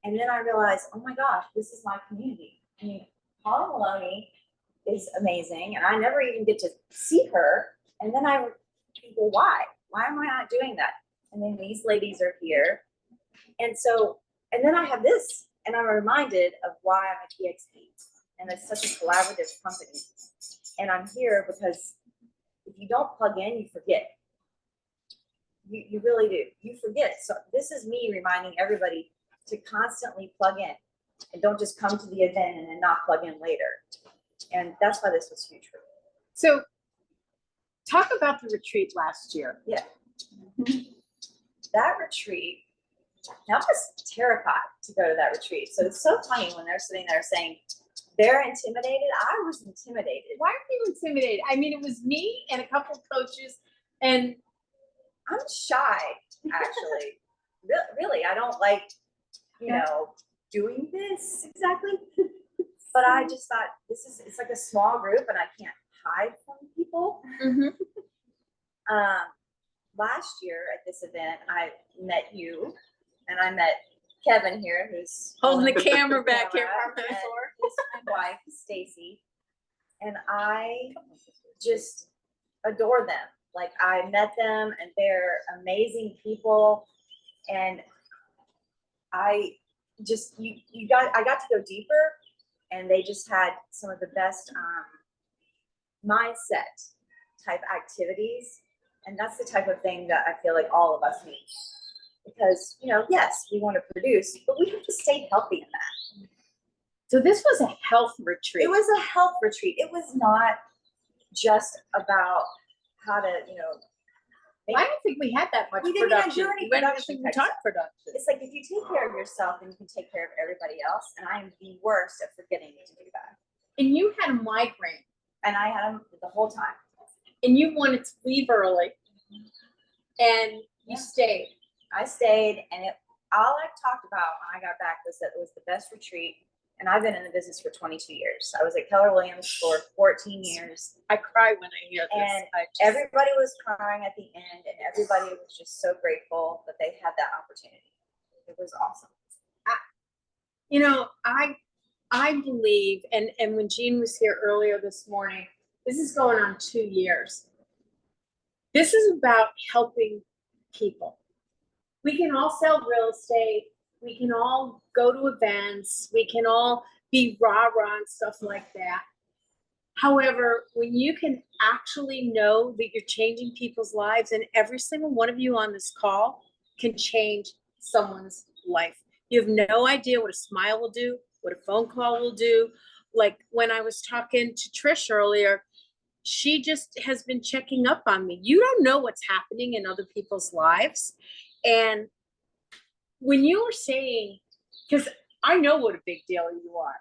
And then I realized, oh my gosh, this is my community. I mean, Paula Maloney is amazing, and I never even get to see her. And then I think, well, why? Why am I not doing that? And then these ladies are here. And so, and then I have this, and I'm reminded of why I'm at EXP. And it's such a collaborative company. And I'm here because if you don't plug in, you forget. You really do. You forget. So this is me reminding everybody to constantly plug in and don't just come to the event and then not plug in later. And that's why this was huge for me. So talk about the retreat last year. Yeah. That retreat, I was terrified to go to that retreat. So it's so funny when they're sitting there saying they're intimidated. I was intimidated. Why are you intimidated? I mean, it was me and a couple coaches, and I'm shy, actually. Really, I don't like, you know, doing this exactly. But I just thought it's like a small group and I can't hide from people. Mm-hmm. Last year at this event, I met you and I met Kevin here, who's holding the camera back here. And my wife, Stacy. And I just adore them. Like I met them and they're amazing people. And I got to go deeper, and they just had some of the best mindset type activities. And that's the type of thing that I feel like all of us need. Because, you know, yes, we want to produce, but we have to stay healthy in that. So this was a health retreat. It was a health retreat. It was not just about how to, you know. I don't think we had that much We didn't even do production. any We didn't production even type talk stuff. production. It's like if you take care of yourself, then you can take care of everybody else. And I am the worst at forgetting to do that. And you had a migraine. And I had them the whole time. And you wanted to leave early. And you stayed. I stayed, and all I talked about when I got back was that it was the best retreat. And I've been in the business for 22 years. I was at Keller Williams for 14 years. I cry when I hear this. And everybody was crying at the end, and everybody was just so grateful that they had that opportunity. It was awesome. You know, I believe, and when Jean was here earlier this morning, this is going on 2 years. This is about helping people. We can all sell real estate. We can all go to events. We can all be rah-rah and stuff like that. However, when you can actually know that you're changing people's lives, and every single one of you on this call can change someone's life. You have no idea what a smile will do, what a phone call will do. Like when I was talking to Trish earlier, she just has been checking up on me. You don't know what's happening in other people's lives. And when you were saying, because I know what a big deal you are,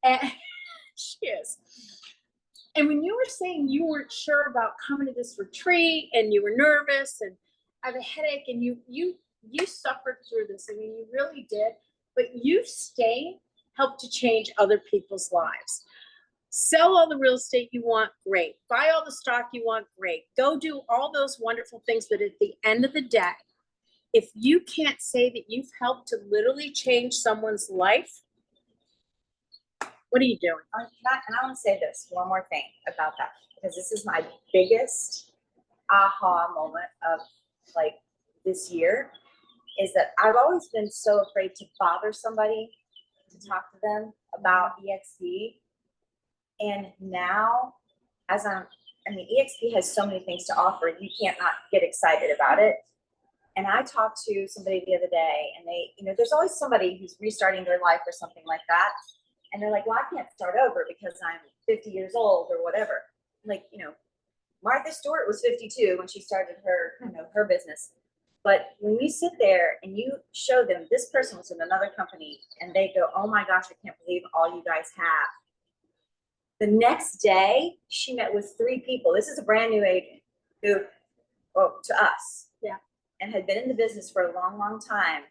and she is. And when you were saying you weren't sure about coming to this retreat and you were nervous and I have a headache, and you suffered through this. I mean, you really did, but you stayed, helped to change other people's lives. Sell all the real estate you want, great. Buy all the stock you want, great. Go do all those wonderful things, but at the end of the day, if you can't say that you've helped to literally change someone's life, what are you doing? And I want to say this, one more thing about that, because this is my biggest aha moment of like this year, is that I've always been so afraid to bother somebody, to talk to them about EXP. And now, EXP has so many things to offer, you can't not get excited about it. And I talked to somebody the other day, and they, you know, there's always somebody who's restarting their life or something like that. And they're like, well, I can't start over because I'm 50 years old or whatever. Like, you know, Martha Stewart was 52 when she started her, you know, her business. But when you sit there and you show them this person was in another company and they go, oh my gosh, I can't believe all you guys have. The next day, she met with 3 people. This is a brand new agent who, well, to us, Yeah. and had been in the business for a long, long time.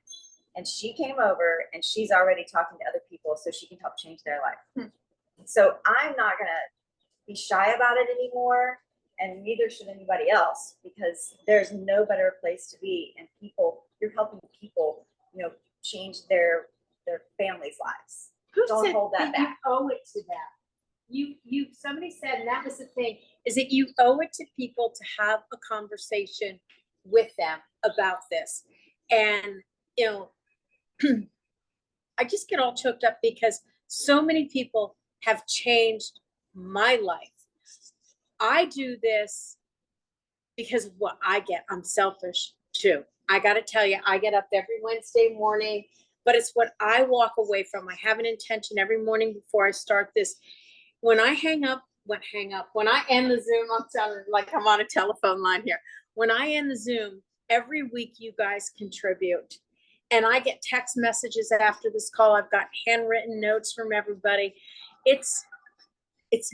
And she came over and she's already talking to other people so she can help change their life. So I'm not gonna be shy about it anymore, and neither should anybody else, because there's no better place to be. And people, you're helping people, you know, change their families' lives. Who Don't said hold that you back. owe it to them? Somebody said, and that was the thing, is that you owe it to people to have a conversation with them about this. And, you know, I just get all choked up because so many people have changed my life. I do this because of what I get. I'm selfish too. I got to tell you, I get up every Wednesday morning, but it's what I walk away from. I have an intention every morning before I start this. When I when I end the Zoom, I'm sounding like I'm on a telephone line here. When I end the Zoom, every week you guys contribute. And I get text messages after this call. I've got handwritten notes from everybody. It's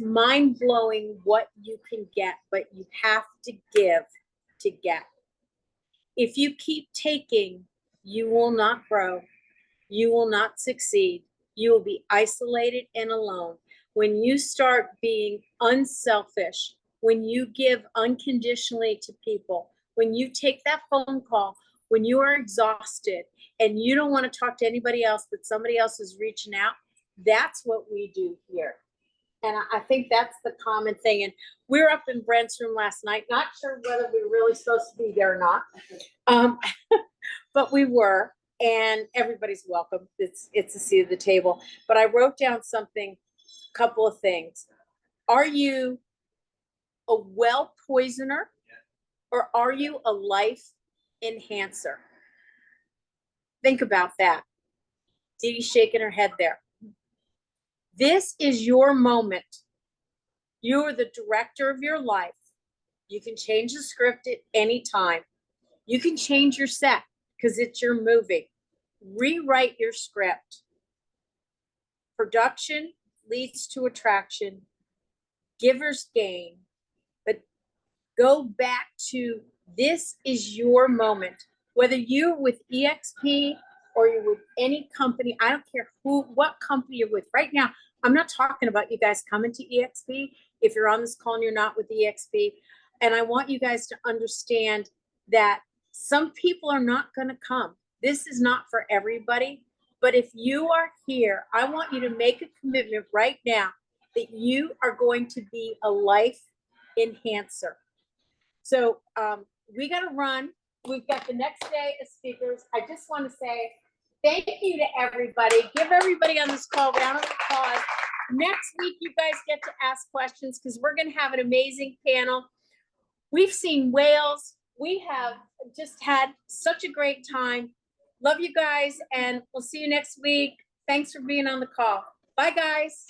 mind blowing what you can get, but you have to give to get. If you keep taking, you will not grow. You will not succeed. You will be isolated and alone. When you start being unselfish, when you give unconditionally to people, when you take that phone call, when you are exhausted and you don't want to talk to anybody else, but somebody else is reaching out, that's what we do here. And I think that's the common thing. And we were up in Brent's room last night, not sure whether we were really supposed to be there or not, but we were, and everybody's welcome. It's a seat at the table. But I wrote down something, a couple of things. Are you a well poisoner or are you a life enhancer? Think about that. Dee Dee's shaking her head there. This is your moment. You are the director of your life. You can change the script at any time. You can change your set because it's your movie. Rewrite your script. Production leads to attraction. Givers gain. But go back to this is your moment. Whether you're with EXP or you're with any company, I don't care what company you're with right now. I'm not talking about you guys coming to EXP. If you're on this call and you're not with EXP, and I want you guys to understand that some people are not going to come. This is not for everybody. But if you are here, I want you to make a commitment right now that you are going to be a life enhancer. So we got to run. We've got the next day of speakers. I just want to say thank you to everybody. Give everybody on this call a round of applause. Next week, you guys get to ask questions because we're going to have an amazing panel. We've seen whales. We have just had such a great time. Love you guys, and we'll see you next week. Thanks for being on the call. Bye, guys.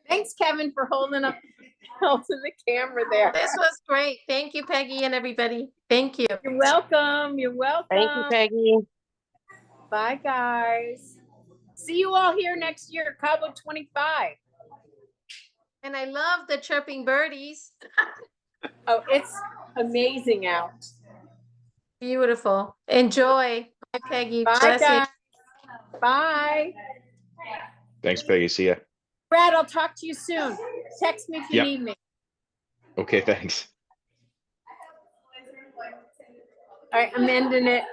Thanks, Kevin, for holding the camera there. This was great. Thank you, Peggy, and everybody. Thank you. You're welcome. You're welcome. Thank you, Peggy. Bye, guys. See you all here next year, Cabo 25. And I love the chirping birdies. Oh, it's amazing out. Beautiful. Enjoy. Bye, Peggy. Bye, Blessings. guys. Bye. Thanks, Peggy. See ya. Brad, I'll talk to you soon. Text me if you need me. Okay, thanks. All right, I'm ending it.